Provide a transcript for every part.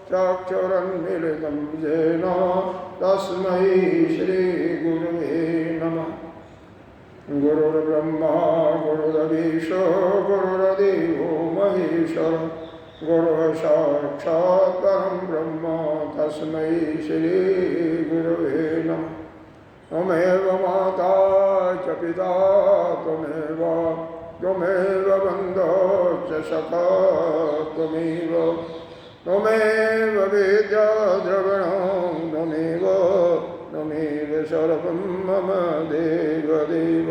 चक्षुरुन्मीलितं येन तस्मै श्रीगुरवे नमः। गुरुर्ब्रह्मा गुरुर्विष्णु गुरुर्देवो महेश्वर गुरुः साक्षात् परं ब्रह्म तस्मै श्रीगुरवे नमः। त्वमेव माता च पिता त्वमेव बन्धो च सखा त्वमेव वेद्या द्रविणं त्वमेव सर्वं मम देवदेव।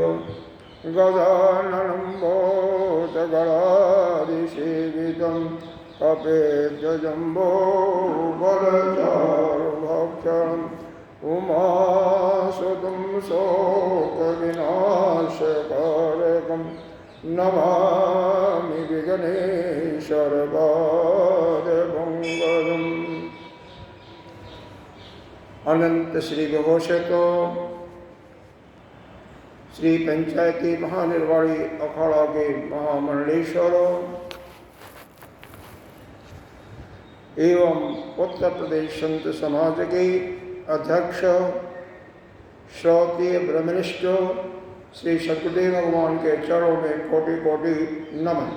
गजाननं भूतगणाधिसेवितं कपिध्वजम्बो बलचारुभक्षणम् उमासुतं शोकविनाशकारकं नमामि विघ्नेश्वरपादपङ्कजम्। अनंत श्री विभूषितो श्री पंचायती महानिर्वाणी अखाड़ा के महामंडलेश्वरों एवं उत्तर प्रदेश संत समाज के अध्यक्ष श्रोत्रिय ब्रह्मनिष्ठ श्री सतगुरुदेव भगवान के चरणों में कोटि कोटि नमन।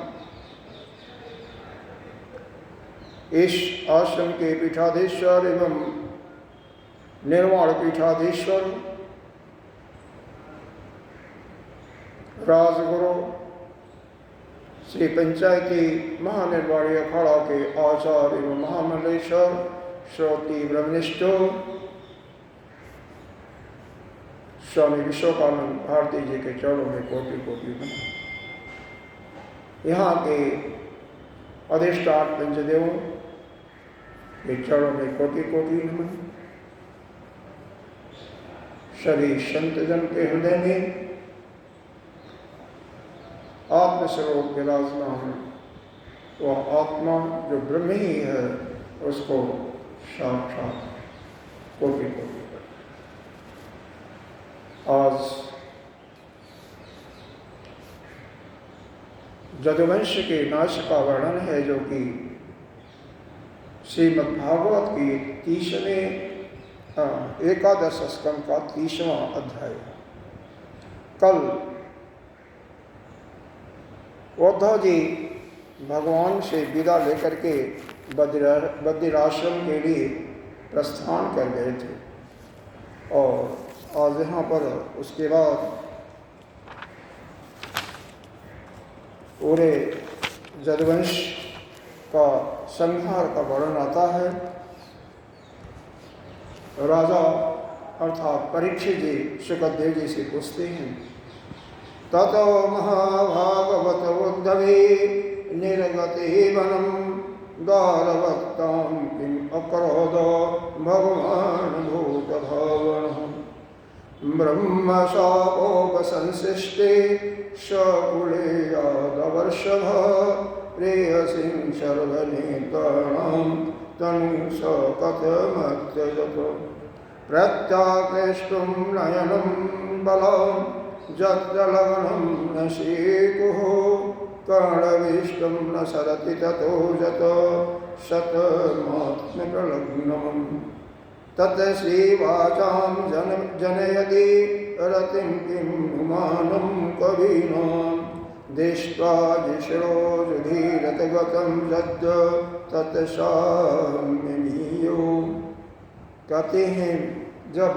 इस आश्रम के पीठाधीश्वर एवं निर्वाण पीठाधीश्वर राजगुरु श्री पंचायती महानिर्वाणी अखाड़ा के आचार्य एवं महामंडलेश्वर श्रोत्रिय ब्रह्मनिष्ठ स्वामी विश्वकानंद भारती जी के चरणों में कोटि कोटि नमन। यहाँ के अधिष्ठान पंचदेवों के चरणों में कोटि कोटि नमन। सभी संतजन के हृदय में आत्मस्वरूप विराजमान वह आत्मा जो ब्रह्म ही है उसको साक्षात कोटि कोटि। आज यदुवंश के नाश का वर्णन है जो कि श्रीमद्भागवत की 30वें एकादश स्कंद का 30वां अध्याय। कल उद्धव जी भगवान से विदा लेकर के बद्रिकाश्रम के लिए प्रस्थान कर गए थे और आज यहाँ पर उसके बाद पूरे यदुवंश का संहार का वर्णन आता है। राजा अर्थात परीक्षित जी सुखदेव जी से पूछते हैं, ततो महाभागवत उद्धवे निर्गते वनं दारवत्तां किम् अकरोद भगवान् भूतभावनः। ब्रह्मशापोपसंसृष्टे शकुले यादवर्षभ प्रेयसीं सर्वनेत्राणां तनुं स कथमत्यजत। प्रत्याकृष्टुं नयनं बलं जत्रलग्नं न शेकुः कर्णविष्टुं न सरति ततो जत शतमात्मप्रलग्नम्। तत् श्रीवाचां जनयति रतिं किं नुमानं कवीनां दृष्ट्वा जिष्णोजुधीरतगतं यद् तत्साम्यमीयो। कहते हैं जब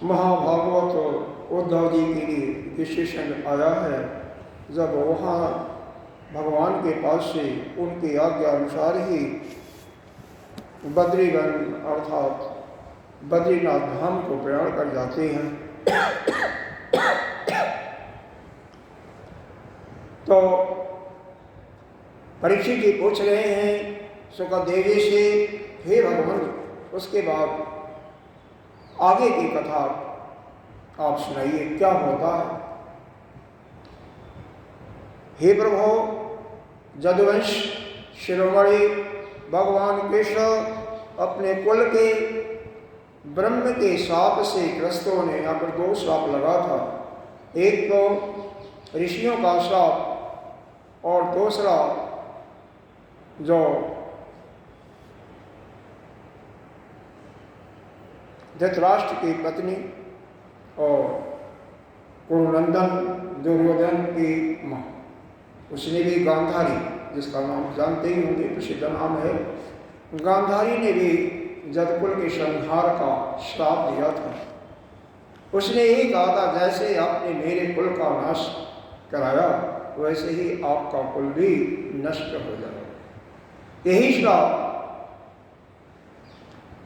महाभागवत उद्धव जी के लिए विशेषण आया है, जब वहाँ भगवान के पास से उनकी आज्ञा अनुसार ही बद्रीवन अर्थात बद्रीनाथ धाम को प्रयाण कर जाते हैं, तो परीक्षित जी पूछ रहे हैं सुखदेव जी से, हे भगवान उसके बाद आगे की कथा आप सुनाइए, क्या होता है। हे प्रभु, यदुवंश शिरोमणि भगवान कृष्ण अपने कुल के ब्रह्म के शाप से ग्रस्तों ने यहाँ पर 2 श्राप लगा था। एक तो ऋषियों का श्राप और दूसरा जो धृतराष्ट्र की पत्नी और कुरुनंदन दुर्योधन की माँ, उसने भी गांधारी, जिसका नाम जानते ही होंगे, प्रसिद्ध नाम है, गांधारी ने भी जदकुल के संहार का श्राप दिया था। उसने यही कहा था, जैसे आपने मेरे कुल का नाश कराया वैसे ही आपका कुल भी नष्ट हो जाएगा। यही श्राप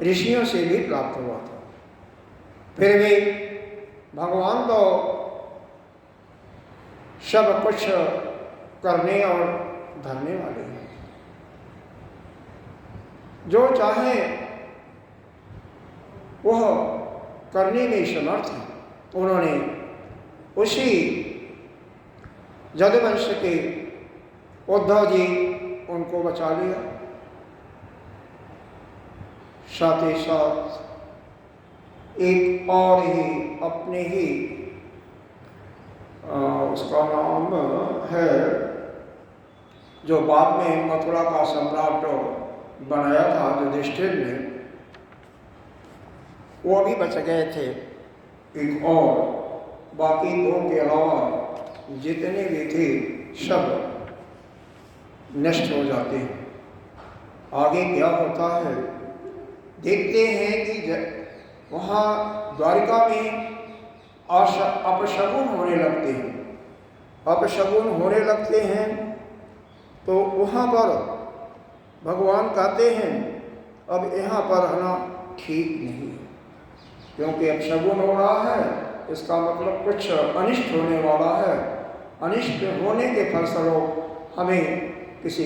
ऋषियों से भी प्राप्त हुआ था। फिर भी भगवान तो सब कुछ करने और धरने वाले हैं, जो चाहे वह करने में समर्थ है। उन्होंने उसी यदुवंश के उद्धव जी उनको बचा लिया, साथ ही साथ एक और ही अपने ही उसका नाम है, जो बाद में मथुरा का सम्राट बनाया था युधिष्ठिर ने, वो भी बच गए थे। एक और बाकी दो के अलावा जितने भी थे सब नष्ट हो जाते हैं। आगे क्या होता है देखते हैं कि वहाँ द्वारिका में अपशगुन होने लगते हैं। अपशगुन होने लगते हैं तो वहाँ पर भगवान कहते हैं अब यहाँ पर रहना ठीक नहीं है, क्योंकि अपशगुन हो रहा है, इसका मतलब कुछ अनिष्ट होने वाला है। अनिष्ट होने के फलस्वरूप हमें किसी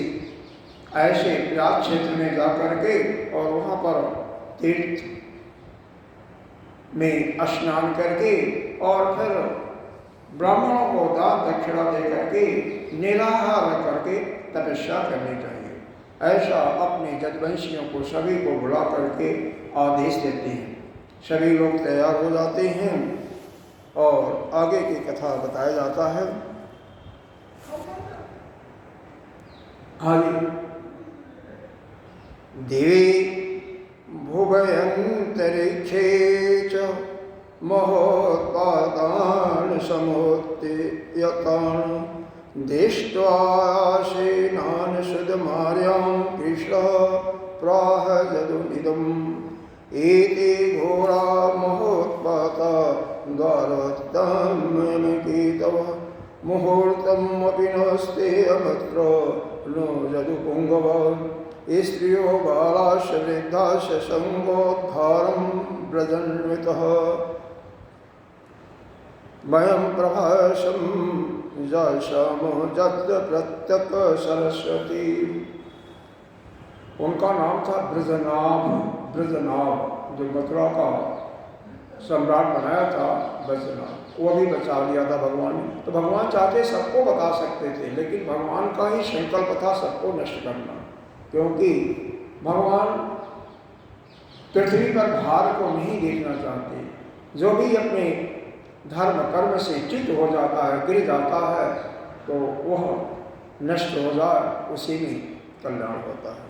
ऐसे प्रयाग क्षेत्र में जा करके और वहाँ पर तीर्थ में स्नान करके और फिर ब्राह्मणों को दान दक्षिणा दे करके निराहार करके तपस्या करनी चाहिए। ऐसा अपने यदुवंशियों को सभी को बुला करके आदेश देते हैं। सभी लोग तैयार हो जाते हैं और आगे की कथा बताया जाता है। आगे देवी भुवयन्तरिक्षे च महोत्पादान् समुत्थितान् दृष्ट्वा सेनान् सुदमार्यां कृष्णः प्राह यदुनिदम् एते घोरा महोत्पाता द्वारोत्तमयमिकीतवः मुहूर्तमपि नस्ते अमत्र नो यदुपुङ्गव स्त्रियो बालाश्च वृद्धाश्च सङ्गोद्धारं व्रजन्वितः वयं प्रभासं जाशामो यत्र प्रत्यक सरस्वती। उनका नाम था ब्रजनाभ। ब्रजनाभ जो मथुरा का सम्राट बनाया था ब्रजनाभ, वो भी बचा लिया था भगवान ने। तो भगवान चाहते सबको बता सकते थे, लेकिन भगवान का ही संकल्प था सबको नष्ट करना, क्योंकि भगवान पृथ्वी पर भार को नहीं देखना चाहते। जो भी अपने धर्म कर्म से च्युत हो जाता है, गिर जाता है, तो वह नष्ट हो जाए, उसी में कल्याण होता है।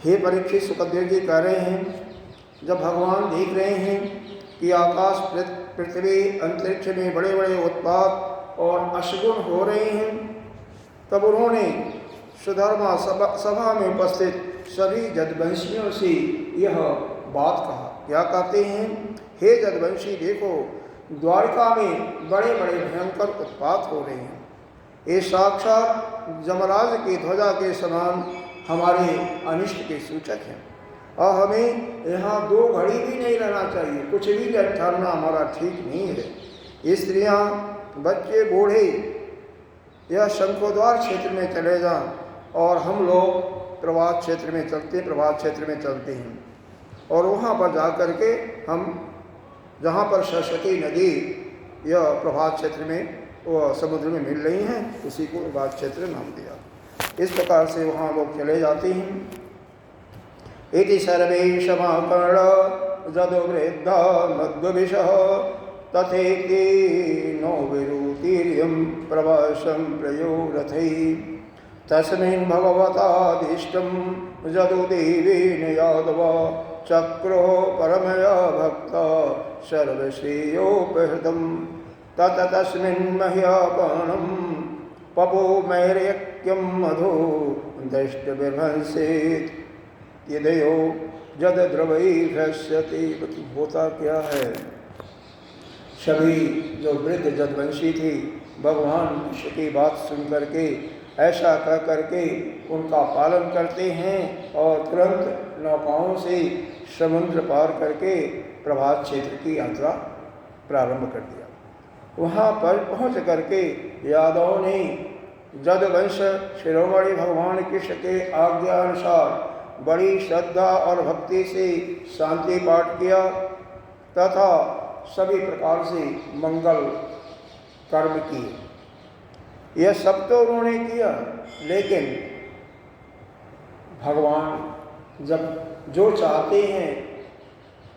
हे परीक्षित, सुखदेव जी कह रहे हैं, जब भगवान देख रहे हैं कि आकाश पृथ्वी अंतरिक्ष में बड़े बड़े उत्पात और अशगुन हो रहे हैं, तब उन्होंने सुधर्मा सभा में उपस्थित सभी यदुवंशियों से यह बात कहा। क्या कहते हैं? हे यदुवंशी, देखो द्वारिका में बड़े बड़े भयंकर उत्पात हो रहे हैं। ये साक्षात यमराज की ध्वजा के समान हमारे अनिष्ट के सूचक हैं, और हमें यहाँ 2 घड़ी भी नहीं रहना चाहिए। कुछ भी ठहरना हमारा ठीक नहीं है। स्त्रियाँ, बच्चे, बूढ़े यह शंखोद्वार क्षेत्र में चले जाएं और हम लोग प्रभात क्षेत्र में चलते हैं, और वहाँ पर जा कर के हम जहाँ पर सरस्वती नदी यह प्रभात क्षेत्र में वह समुद्र में मिल रही हैं, उसी को प्रभात क्षेत्र नाम दिया। इस प्रकार से वहाँ लोग चले जाते हैं। इति सर्वे समाकर्ण यदुवृद्धा मद्विषः तथेति नो विरुतीर्यं प्रवासं प्रयो रथैः तस्मिन् भगवतादिष्टं यदुदेवेन यादव चक्रो परमया भक्त सर्वश्रेयोपहृतं तत तस्मिन् मह्यापनं पपो मैरेक्यं मधु दृष्टविभंसेत् यदयो जद द्रवै भ्रश्यति। होता क्या है, सभी जो वृद्ध जदवंशी थी भगवान कृष्ण की बात सुन करके ऐसा कह करके उनका पालन करते हैं और तुरंत नौकाओं से समुद्र पार करके प्रभात क्षेत्र की यात्रा प्रारंभ कर दिया। वहाँ पर पहुँच करके यादवों ने जदवंश शिरोमणि भगवान कृष्ण के आज्ञा अनुसार बड़ी श्रद्धा और भक्ति से शांति पाठ किया तथा सभी प्रकार से मंगल कर्म किए। यह सब तो उन्होंने किया, लेकिन भगवान जब जो चाहते हैं,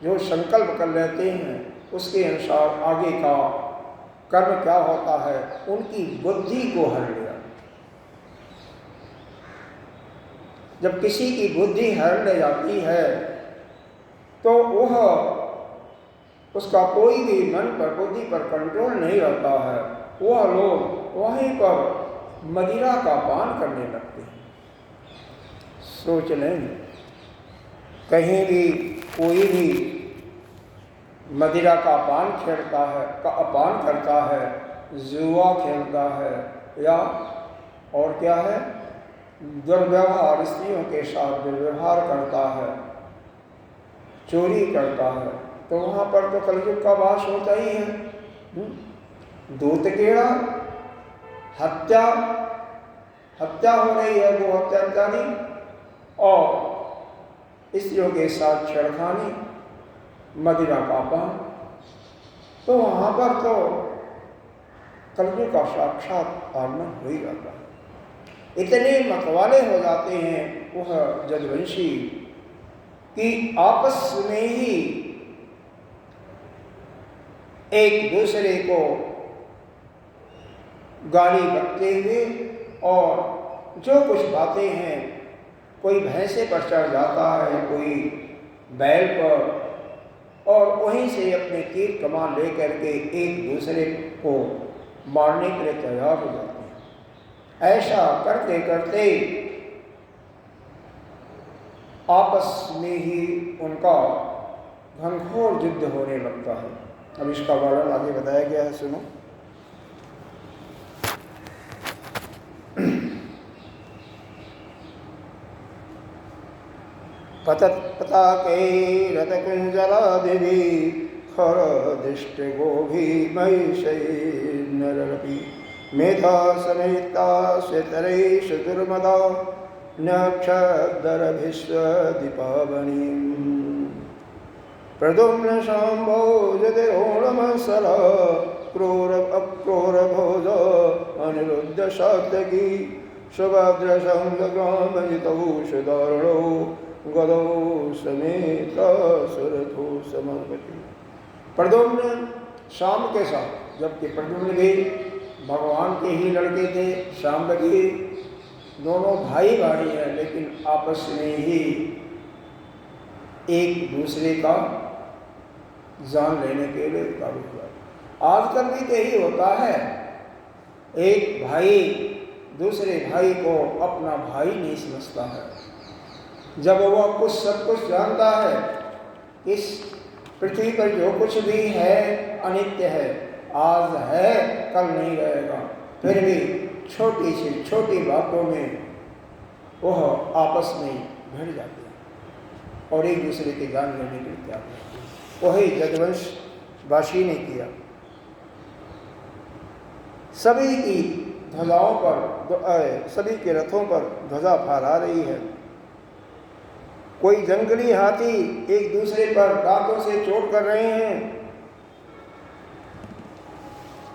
जो संकल्प कर लेते हैं, उसके अनुसार आगे का कर्म क्या होता है, उनकी बुद्धि को हर लिया। जब किसी की बुद्धि हर ले जाती है तो वह उसका कोई भी मन पर बुद्धि पर कंट्रोल नहीं रहता है। वह लोग वहीं पर मदिरा का पान करने लगते हैं। सोच लें, कहीं भी कोई भी मदिरा का पान खेलता है, का अपान करता है, जुआ खेलता है या और क्या है, दुर्व्यवहार, स्त्रियों के साथ दुर्व्यवहार करता है, चोरी करता है, तो वहाँ पर तो कलयुग का वास होता ही है। दूत केड़ा, हत्या हो रही है, वो हत्या इत्यादि, और स्त्रियों के साथ छेड़खानी, मदिरा का पान, तो वहाँ पर तो कलयुग का साक्षात आगमन हो ही जाता है। इतने मतवाले हो जाते हैं वह जदवंशी कि आपस में ही एक दूसरे को गाली बकते हुए और जो कुछ बातें हैं, कोई भैंसे पर चढ़ जाता है, कोई बैल पर, और वहीं से अपने तीर कमान लेकर के एक दूसरे को मारने के लिए तैयार हो जाते हैं। ऐसा करते करते आपस में ही उनका घनघोर युद्ध होने लगता है। अब इसका वर्णन आगे बताया गया है, सुनो। पताके रतकुंजलादिभि खर दृष्ट गोभी महिषैर्नरपि मेधा समेता श्वेतरैष दुर्मदा नक्षत्रभिश्व दीपावनीम् प्रद्युम्न शाम्भो यदिरोणमसल क्रूर अक्रूर भोज अनिरुद्ध सात्यकी सुभद्र संगगामजितौ सुदारुणौ गदौ समेत सुरथो समर्पति। प्रद्युम्न शाम के साथ, जबकि प्रद्युम्न भी भगवान के ही लड़के थे, शाम्बकी दोनों भाई भाई हैं, लेकिन आपस में ही एक दूसरे का जान लेने के लिए उतारू हुआ। आजकल भी तो यही होता है, एक भाई दूसरे भाई को अपना भाई नहीं समझता है। जब वह कुछ सब कुछ जानता है, इस पृथ्वी पर जो कुछ भी है अनित्य है, आज है कल नहीं रहेगा, फिर भी छोटी से छोटी बातों में वह आपस में भिड़ जाते हैं और एक दूसरे की जान लेने के लिए तैयार होते हैं। वही जदवंश वासी ने किया। सभी की ध्वजाओं पर, सभी के रथों पर ध्वजा फहरा रही है। कोई जंगली हाथी एक दूसरे पर दांतों से चोट कर रहे हैं।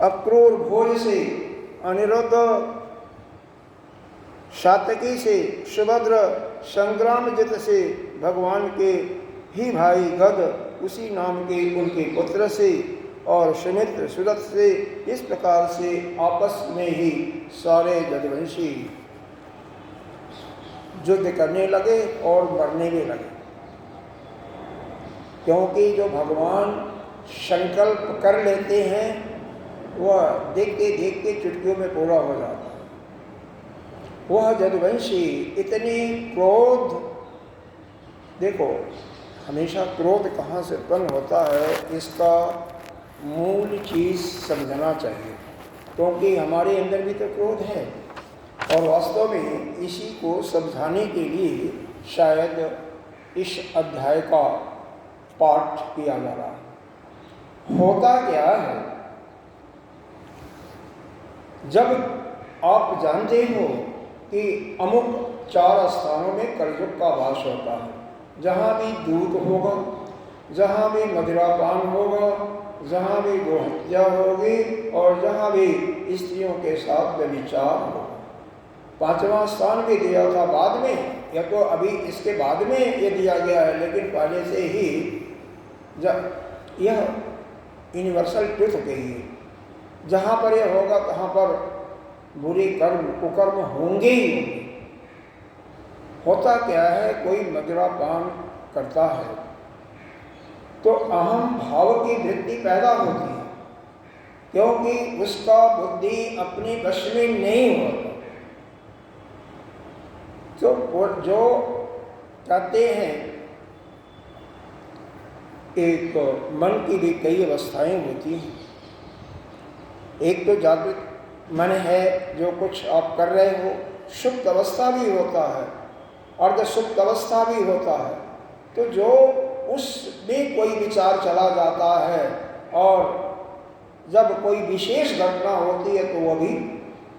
अक्रूर भोज से, अनिरुद्ध सात्यकी से, सुभद्र संग्रामजित से, भगवान के ही भाई गद उसी नाम के उनके पुत्र से, और सुमित्र सुरथ से, इस प्रकार से आपस में ही सारे जदवंशी युद्ध करने लगे और मरने भी लगे, क्योंकि जो भगवान संकल्प कर लेते हैं वह देखते देखते चुटकियों में पूरा हो जाता है। वह यदुवंशी इतनी क्रोध, देखो हमेशा क्रोध कहाँ से उत्पन्न होता है, इसका मूल चीज़ समझना चाहिए, क्योंकि हमारे अंदर भी तो क्रोध है और वास्तव में इसी को समझाने के लिए शायद इस अध्याय का पाठ किया जा रहा है। होता क्या है, जब आप जानते हो कि अमुक 4 स्थानों में कलयुग का वास होता है, जहाँ भी दूध होगा, जहाँ भी मदिरापान होगा, जहाँ भी गोहत्या होगी और जहाँ भी स्त्रियों के साथ व्यभिचार होगा। 5वां स्थान भी दिया था बाद में, या तो अभी इसके बाद में ये दिया गया है, लेकिन पहले से ही यह यूनिवर्सल ट्रुथ कही है, जहाँ पर यह होगा तहाँ पर बुरे कर्म कुकर्म होंगे ही होंगे। होता क्या है, कोई मदिरापान करता है तो अहम भाव की वृत्ति पैदा होती है, क्योंकि उसका बुद्धि अपने वश में नहीं होता। तो जो कहते हैं, एक मन की भी कई अवस्थाएं होती हैं। एक तो जागृत मन है, जो कुछ आप कर रहे हो, सुप्त अवस्था भी होता है, अर्ध सुप्त अवस्था भी होता है। तो जो उसमें कोई विचार चला जाता है और जब कोई विशेष घटना होती है तो वह भी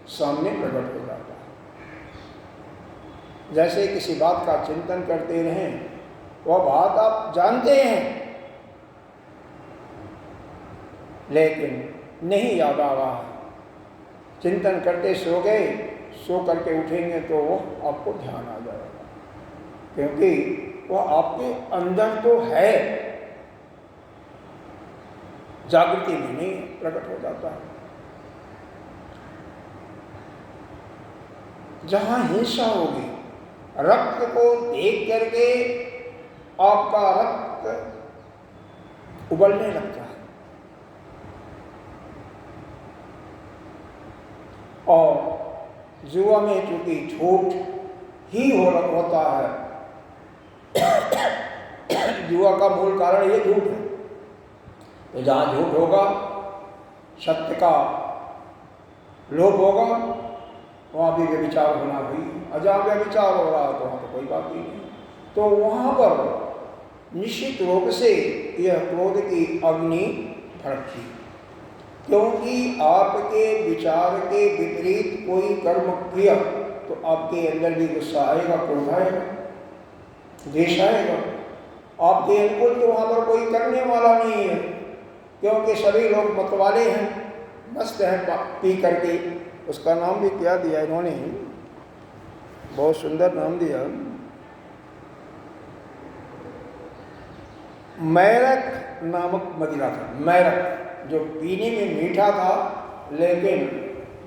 सामने प्रकट हो जाता है। जैसे किसी बात का चिंतन करते रहें, वह बात आप जानते हैं लेकिन नहीं याद आ रहा है, चिंतन करते सो गए, सो करके उठेंगे तो वो आपको ध्यान आ जाएगा, क्योंकि वह आपके अंदर तो है, जागृति में नहीं प्रकट हो जाता है। जहां हिंसा होगी, रक्त को देख करके आपका रक्त उबलने लगता है, और जुआ में चूंकि झूठ ही होता है, जुआ का मूल कारण ये झूठ है। तो जहाँ झूठ होगा, सत्य का लोभ होगा, वहाँ भी व्यभिचार होना हुई, और जहाँ व्यभिचार हो रहा है तो वहाँ तो कोई बात ही नहीं। तो वहाँ पर निश्चित रूप से यह क्रोध की अग्नि भड़कती, क्योंकि आपके विचार के विपरीत कोई कर्म किया तो आपके अंदर भी गुस्सा आएगा, क्रोध आएगा, द्वेष आएगा। आपके अनुकूल तो वहाँ पर कोई करने वाला नहीं है, क्योंकि सभी लोग मतवाले हैं, मस्त हैं पी करके। उसका नाम भी क्या दिया इन्होंने, बहुत सुंदर नाम दिया, मैरक नामक मदिरा था। मैरक जो पीने में मीठा था लेकिन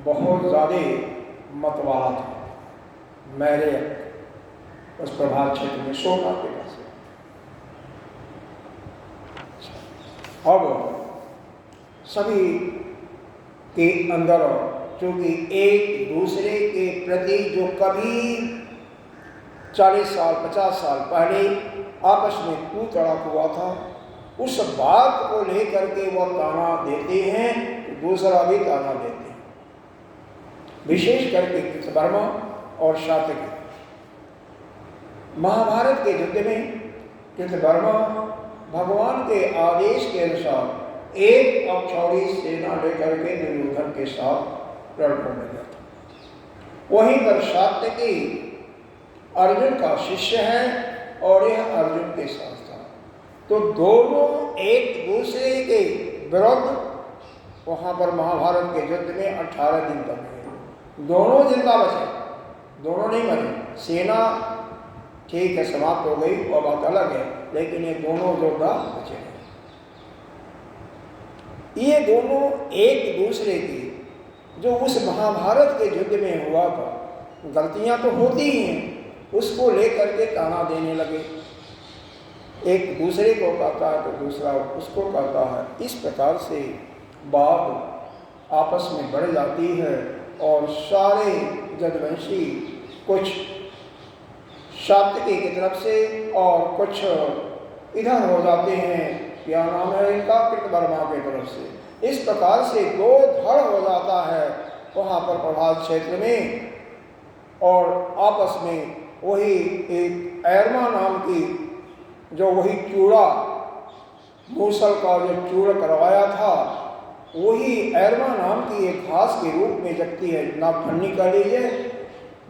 बहुत ज़्यादा मतवाला था। मैरक उस प्रभात क्षेत्र में सोना के पास। अब सभी के अंदर क्योंकि एक दूसरे के प्रति जो कभी 40 साल 50 साल पहले आपस में तू तड़क हुआ था, उस बात को लेकर के वह ताना देते हैं, दूसरा भी ताना देते हैं। विशेष करके कृतवर्मा और सात्यकी। महाभारत के युद्ध में कृतवर्मा भगवान के आदेश के अनुसार एक अक्षौरी सेना लेकर के दुर्योधन के साथ रण में गया था। वहीं पर सात्यकी अर्जुन का शिष्य है और यह अर्जुन के साथ था। तो दोनों एक दूसरे के विरुद्ध वहां पर महाभारत के युद्ध में 18 दिन तक रहे। दोनों जिंदा बचे, दोनों नहीं मरे। सेना ठीक है समाप्त हो गई, वह बात अलग है, लेकिन ये दोनों योद्धा बचे। ये दोनों एक दूसरे की जो उस महाभारत के युद्ध में हुआ था, गलतियां तो होती ही हैं, उसको लेकर के ताना देने लगे। एक दूसरे को कहता है तो दूसरा उसको कहता है। इस प्रकार से बात आपस में बढ़ जाती है और सारे जदवंशी कुछ सात्विकी की तरफ से और कुछ इधर हो जाते हैं, क्या नाम है इनका, कृतवर्मा की तरफ से। इस प्रकार से दो धड़ हो जाता है वहाँ पर प्रभात क्षेत्र में। और आपस में वही एक ऐरमा नाम की जो वही चूड़ा मूसल का जो चूड़ करवाया था, वही ऐरमा नाम की एक घास के रूप में जगती है। नागफनी का लीजिए,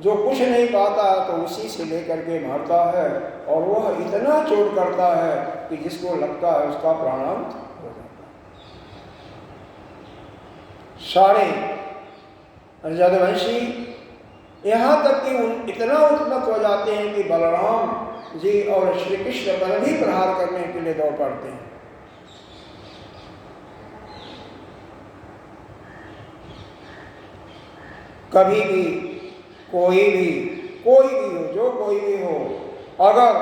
जो कुछ नहीं पाता है तो उसी से लेकर के मारता है और वह इतना चोट करता है कि जिसको लगता है उसका प्राणांत हो जाता है। सारे जदवंशी यहाँ तक कि इतना उत्मत हो जाते हैं कि बलराम जी और श्री कृष्ण पर भी प्रहार करने के लिए दौड़ पड़ते हैं। कभी भी कोई भी हो, जो कोई भी हो, अगर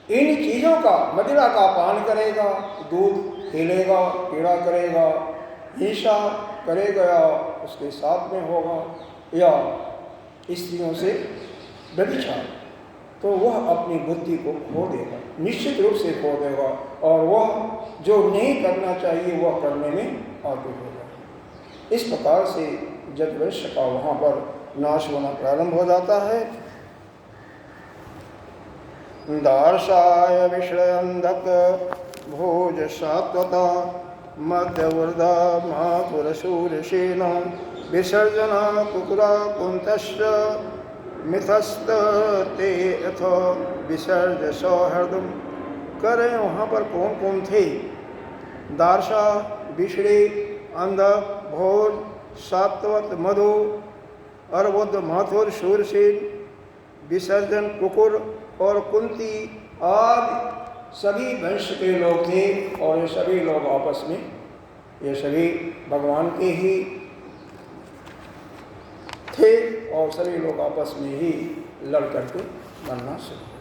इन चीज़ों का मदिरा का पान करेगा, दूध खेलेगा, पीड़ा करेगा, हिंसा करेगा या उसके साथ में होगा या स्त्रियों से व्यभिचार, तो वह अपनी बुद्धि को खो देगा, निश्चित रूप से खो देगा और वह जो नहीं करना चाहिए वह करने में आतुर होगा। इस प्रकार से जदवंश का वहाँ पर नाश होना प्रारंभ हो जाता है। दार्शाय विषयंधक भोज सात्वता मध्यवृदा मापुरशूरसेन विसर्जना कुकुरा कुंतश्च मिथस्त ते अथ विसर्ज सौहृदम। कह रहे हैं वहाँ पर कौन कौन थे? दार्शा, विषड़े, अंधक, भोज, सात्वत, मधु, अर्बुद, माथुर, शूरसेन, विसर्जन, कुकुर और कुंती आदि सभी वंश के लोग थे। और ये सभी लोग आपस में, ये सभी भगवान के ही थे और सभी लोग आपस में ही लड़ करके मरना शुरू।